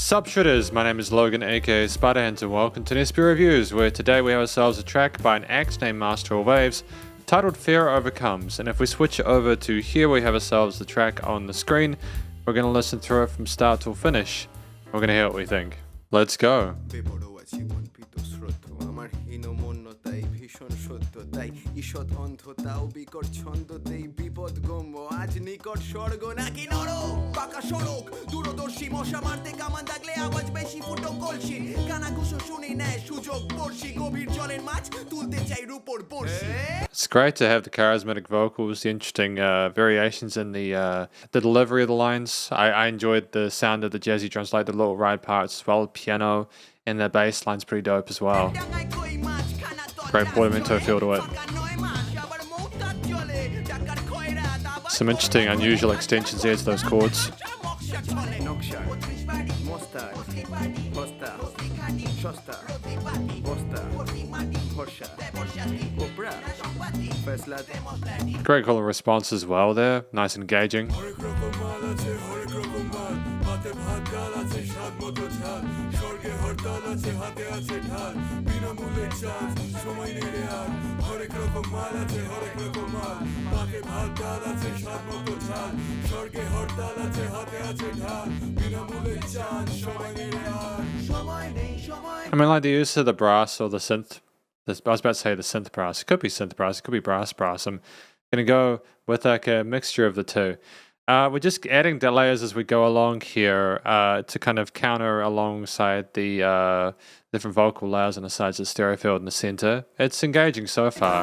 Sup Shredders, my name is Logan aka Spiderhands and welcome to SP Reviews, where today we have ourselves a track by an act named Master of Waves titled Fear Overcomes. And if we switch over to here, we have ourselves the track on the screen. We're going to listen through it from start till finish. We're going to hear what we think. Let's go. ঈষৎ অন্ধতাও বিকট ছন্দতেই বিপদ গম্য আজ নিকট স্বর্গ নাকি নরক পাকা সড়ক দূরদর্শী মশা মারতে কামান দাগলে আওয়াজ বেশি ফুটো কলসি কানাঘুষো শুনি নেয় সুযোগ পড়শি গভীর জলের মাছ তুলতে চাই রূপর বর্ষি. It's great to have the charismatic vocals, the interesting variations in the delivery of the lines. I enjoyed the sound of the jazzy drums, like the little ride parts as well, piano, and the bass line's pretty dope as well. Great portamento feel to it. Some interesting, unusual extensions there to those chords. Great call and response as well there, nice and engaging. I mean, like the use of the brass or the synth. I was about to say the synth brass. It could be synth brass. It could be brass. I'm going to go with like a mixture of the two. We're just adding layers as we go along here to kind of counter alongside the different vocal layers on the sides of the stereo field in the center. It's engaging so far.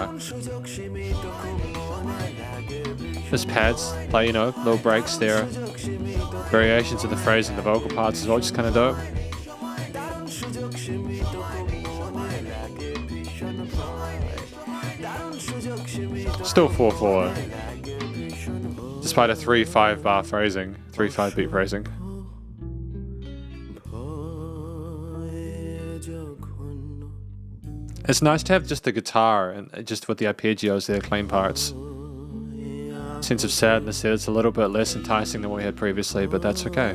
Just pads, like, you know, little breaks there. Variations of the phrase and the vocal parts as well, just kind of dope. Still 4/4. Despite a 3/5 bar phrasing, 3/5 beat phrasing. It's nice to have just the guitar and just with the arpeggios there, clean parts. Sense of sadness there, it's a little bit less enticing than what we had previously, but that's okay.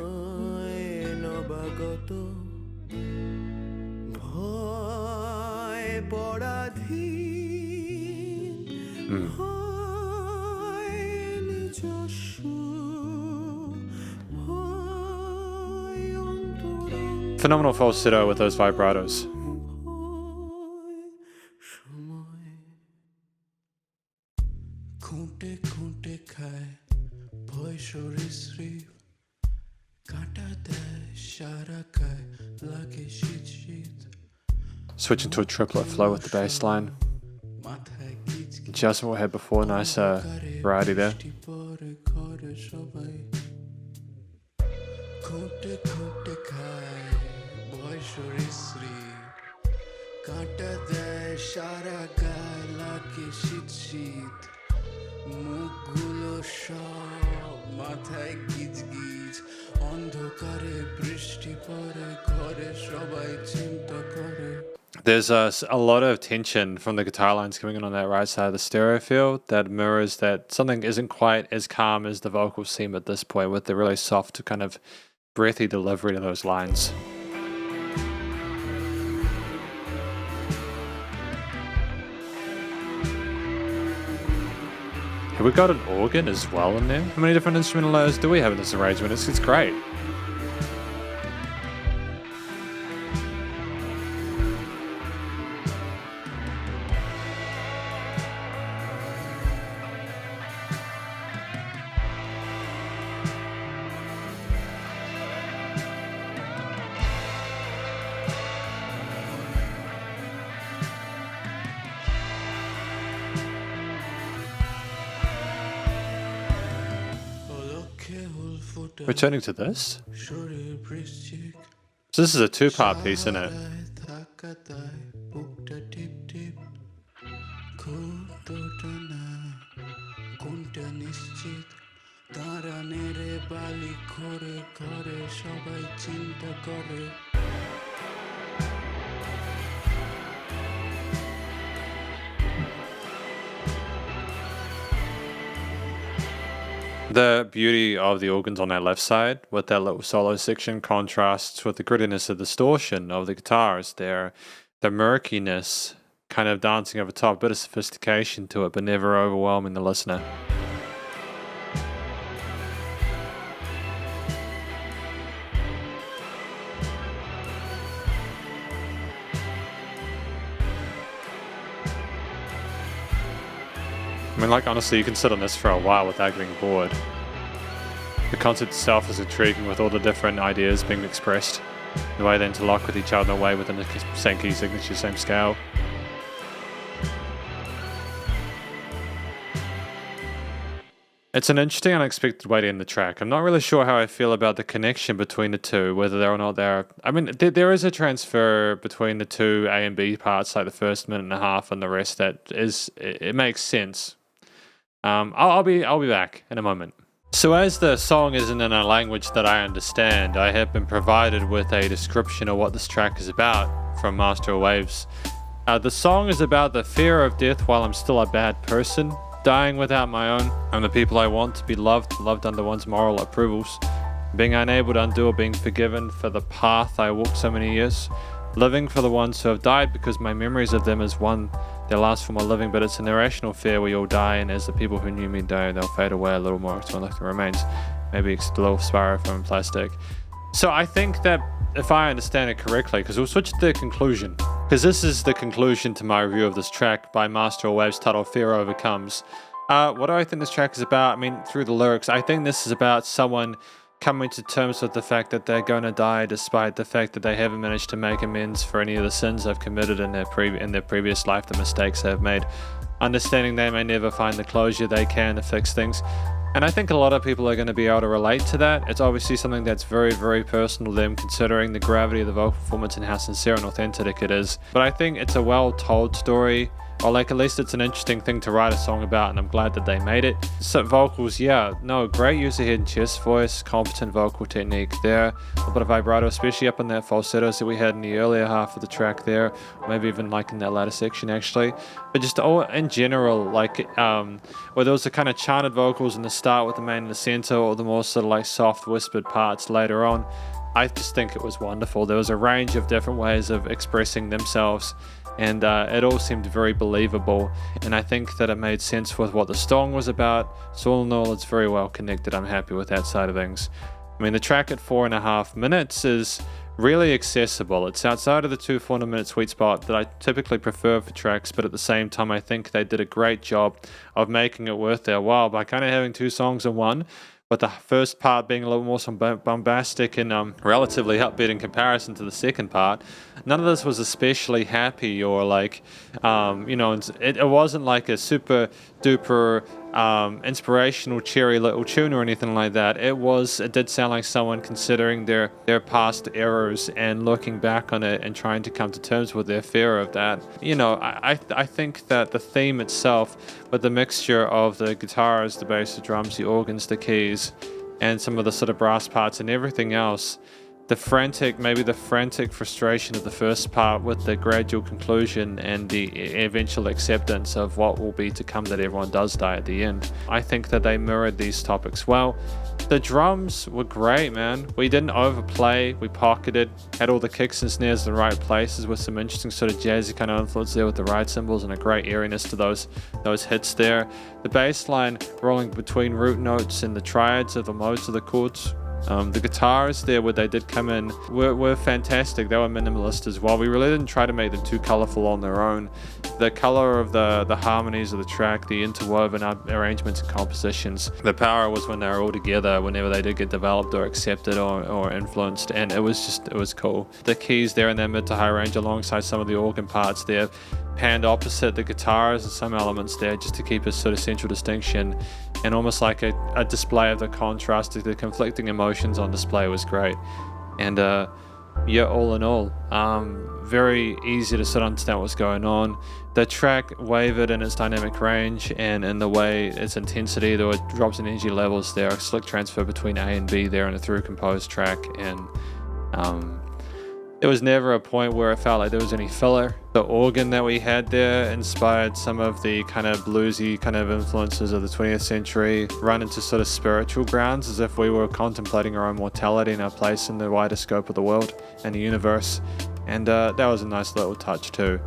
Phenomenal falsetto with those vibratos. Switching to a triplet flow with the bass line. Just what we had before, nice variety there. There's a lot of tension from the guitar lines coming in on that right side of the stereo field that mirrors that something isn't quite as calm as the vocals seem at this point, with the really soft kind of breathy delivery of those lines. Have we got an organ as well in there? How many different instrumental layers do we have in this arrangement? It's great. Returning to this. So this is a two-part piece, isn't it? The beauty of the organs on that left side with that little solo section contrasts with the grittiness of distortion of the guitars. The murkiness kind of dancing over top, a bit of sophistication to it, but never overwhelming the listener. I mean, like, honestly, you can sit on this for a while without getting bored. The concept itself is intriguing with all the different ideas being expressed, the way they interlock with each other, the way within the same key signature, same scale. It's an interesting, unexpected way to end the track. I'm not really sure how I feel about the connection between the two, whether they're or not there. I mean, there is a transfer between the two A and B parts, like the first minute and a half and the rest. It makes sense. I'll be back in a moment. So as the song isn't in a language that I understand, I have been provided with a description of what this track is about from Master of Waves. The song is about the fear of death while I'm still a bad person, dying without my own, and the people I want to be loved under one's moral approvals, being unable to undo or being forgiven for the path I walked so many years, living for the ones who have died because my memories of them is one their last form of living, but it's an irrational fear we all die, and as the people who knew me die, they'll fade away a little more so left remains, maybe a little styrofoam plastic. So I think that if I understand it correctly, because we'll switch to the conclusion, because this is the conclusion to my review of this track by Master of Waves titled Fear Overcomes. What do I think this track is about? I mean, through the lyrics, I think this is about someone coming to terms with the fact that they're going to die despite the fact that they haven't managed to make amends for any of the sins they've committed in their previous life, the mistakes they've made. Understanding they may never find the closure they can to fix things. And I think a lot of people are going to be able to relate to that. It's obviously something that's very, very personal to them, considering the gravity of the vocal performance and how sincere and authentic it is. But I think it's a well-told story, or like at least it's an interesting thing to write a song about, and I'm glad that they made it. So vocals, great use of hidden chest voice, competent vocal technique there, a little bit of vibrato, especially up in that falsettos that we had in the earlier half of the track there, maybe even like in that latter section actually. But just all in general, like where there was the kind of chanted vocals in the start with the main in the center, or the more sort of like soft whispered parts later on, I just think it was wonderful. There was a range of different ways of expressing themselves, and it all seemed very believable, and I think that it made sense with what the song was about. So all in all, it's very well connected. I'm happy with that side of things. I mean, the track at 4.5 minutes is really accessible. It's outside of the 2 4-minute sweet spot that I typically prefer for tracks, but at the same time, I think they did a great job of making it worth their while by kind of having 2 songs in one, with the first part being a little more bombastic and relatively upbeat in comparison to the second part. None of this was especially happy or like, it wasn't like a super duper inspirational cheery little tune or anything like that. It did sound like someone considering their past errors and looking back on it and trying to come to terms with their fear of that. I think that the theme itself, with the mixture of the guitars, the bass, the drums, the organs, the keys, and some of the sort of brass parts and everything else, the frantic frustration of the first part with the gradual conclusion and the eventual acceptance of what will be to come, that everyone does die at the end. I think that they mirrored these topics well. The drums were great, man. We didn't overplay, we pocketed, had all the kicks and snares in the right places with some interesting sort of jazzy kind of influence there with the ride cymbals and a great eeriness to those hits there. The bass line rolling between root notes and the triads of the modes of the chords. The guitars there, where they did come in, were fantastic. They were minimalist as well. We really didn't try to make them too colorful on their own. The color of the harmonies of the track, the interwoven arrangements and compositions, the power was when they were all together, whenever they did get developed or accepted or influenced, and it was cool. The keys there in their mid to high range alongside some of the organ parts there, panned opposite the guitars and some elements there just to keep a sort of central distinction, and almost like a display of the contrast of the conflicting emotions on display was great. And all in all, very easy to sort of understand what's going on. The track wavered in its dynamic range and in the way its intensity, there were drops in energy levels there, a slick transfer between A and B there in a through composed track, and There was never a point where it felt like there was any filler. The organ that we had there inspired some of the kind of bluesy kind of influences of the 20th century, run into sort of spiritual grounds as if we were contemplating our own mortality and our place in the wider scope of the world and the universe. And that was a nice little touch too.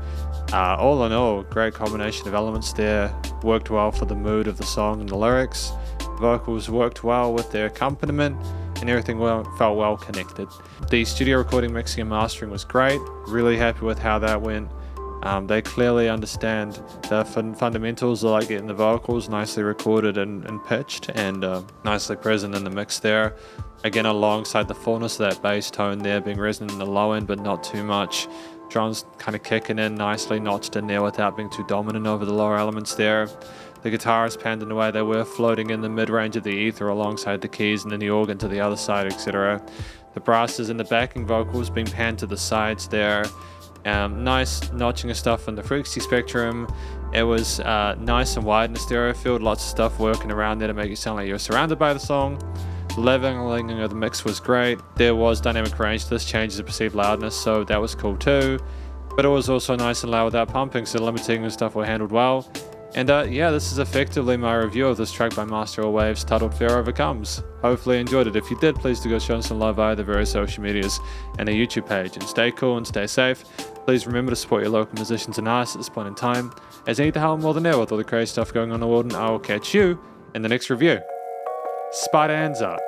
All in all, great combination of elements there. Worked well for the mood of the song and the lyrics. Vocals worked well with their accompaniment, and everything felt well connected. The studio recording, mixing and mastering was great. Really happy with how that went. They clearly understand the fundamentals of like getting the vocals nicely recorded and pitched, and nicely present in the mix there. Again, alongside the fullness of that bass tone there being resonant in the low end, but not too much. Drums kind of kicking in nicely, notched in there without being too dominant over the lower elements there. The guitars panned in a way they were floating in the mid-range of the ether alongside the keys, and then the organ to the other side, etc. The brasses and the backing vocals being panned to the sides there. Nice notching of stuff in the frequency spectrum. It was nice and wide in the stereo field, lots of stuff working around there to make it sound like you're surrounded by the song. The leveling of the mix was great. There was dynamic range to this, changes of perceived loudness, so that was cool too. But it was also nice and loud without pumping, so limiting and stuff were handled well. And yeah, this is effectively my review of this track by Master of Waves titled Fear Overcomes. Hopefully you enjoyed it. If you did, please do go show us some love via the various social medias and our YouTube page. And stay cool and stay safe. Please remember to support your local musicians and artists at this point in time, as they need to help more than ever with all the crazy stuff going on in the world, and I will catch you in the next review. Spiderhands Out.